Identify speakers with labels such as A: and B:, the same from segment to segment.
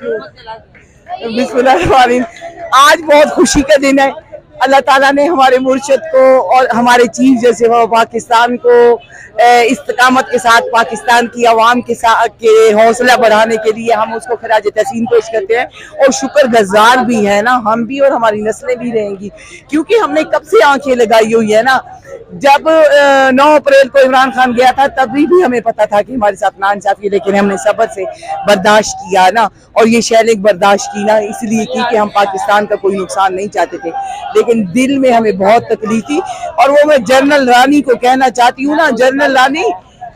A: बिस्मिल्लाहिर्रहमानिर्रहीम। आज बहुत खुशी का दिन है। अल्लाह ताला ने हमारे मुर्शिद को और हमारे चीफ जैसे वो पाकिस्तान को इस्तकामत के साथ पाकिस्तान की आवाम के साथ के हौसला बढ़ाने के लिए हम उसको खराज तहसीन पेश करते हैं और शुक्रगुजार भी है ना, हम भी और हमारी नस्लें भी रहेंगी, क्योंकि हमने कब से आंखें लगाई हुई है ना। जब 9 अप्रैल को इमरान खान गया था तभी भी हमें पता था कि हमारे साथ नाइंसाफी, लेकिन हमने सब्र से बर्दाश्त किया ना, और ये शैलिंग बर्दाश्त की ना इसलिए की कि हम पाकिस्तान का कोई नुकसान नहीं चाहते थे, लेकिन दिल में हमें बहुत तकलीफ थी। और वो मैं जनरल रानी को कहना चाहती हूँ ना, जनरल रानी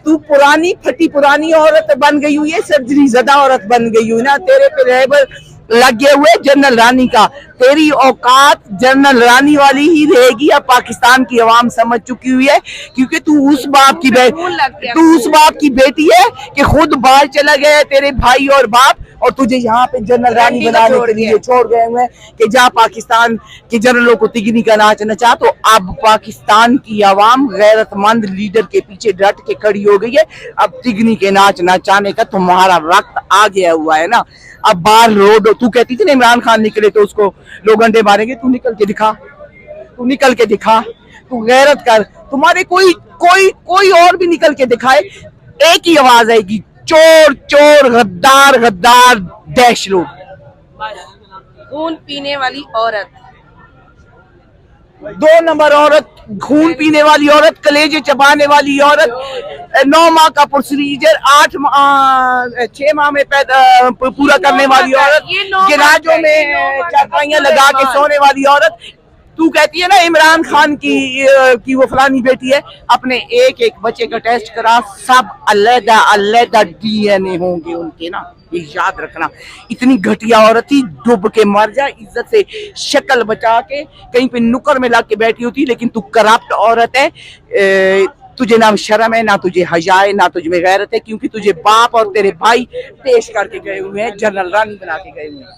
A: तू पुरानी फटी पुरानी औरत बन गई हुई है, सर्जरी ज़दा औरत बन गई हुई ना, तेरे पे लेबर लग गए हुए जनरल रानी का। तेरी औकात जनरल रानी वाली ही रहेगी, अब पाकिस्तान की आवाम समझ चुकी हुई है, क्योंकि तू उस बाप की बेटी है कि खुद बाहर चला गया है तेरे भाई और बाप, और तुझे यहाँ पे जनरल रानी बनाने के लिए छोड़ गए हुए हैं कि जा पाकिस्तान के जनरलों को तिगनी का नाच नचा। तो अब पाकिस्तान की आवाम गैरतमंद लीडर के पीछे डट के खड़ी हो गई है। अब तिगनी के नाच नचाने का तुम्हारा वक्त आ गया हुआ है ना। अब बाहर रोड, तू कहती थी ना इमरान खान निकले तो उसको लोग अंडे मारेंगे, तू निकल के दिखा, तू गैरत कर। तुम्हारे कोई और भी निकल के दिखाए, एक ही आवाज आएगी, चोर चोर, गद्दार गद्दार, डैश लोग।
B: खून पीने वाली औरत,
A: 2 नंबर औरत, खून पीने वाली औरत, कलेजे चबाने वाली औरत, 9 माह का प्रोसीजर 6 माह में पूरा करने वाली औरत, जनाजों में चारपाइयां लगा के सोने वाली औरत। तू कहती है ना इमरान खान की वो फलानी बेटी है, अपने एक एक बच्चे का टेस्ट करा, सब अलग अलग DNA होंगे उनके ना, ये याद रखना। इतनी घटिया औरत थी, डूब के मर जा, इज्जत से शक्ल बचा के कहीं पे नुक्कड़ में लाके बैठी होती, लेकिन तू करप्ट औरत है। तुझे ना शर्म है, ना तुझे हया है, ना तुझे गैरत है, क्योंकि तुझे बाप और तेरे भाई पेश करके गए हुए हैं, जनरल रानी बना के गए हुए हैं।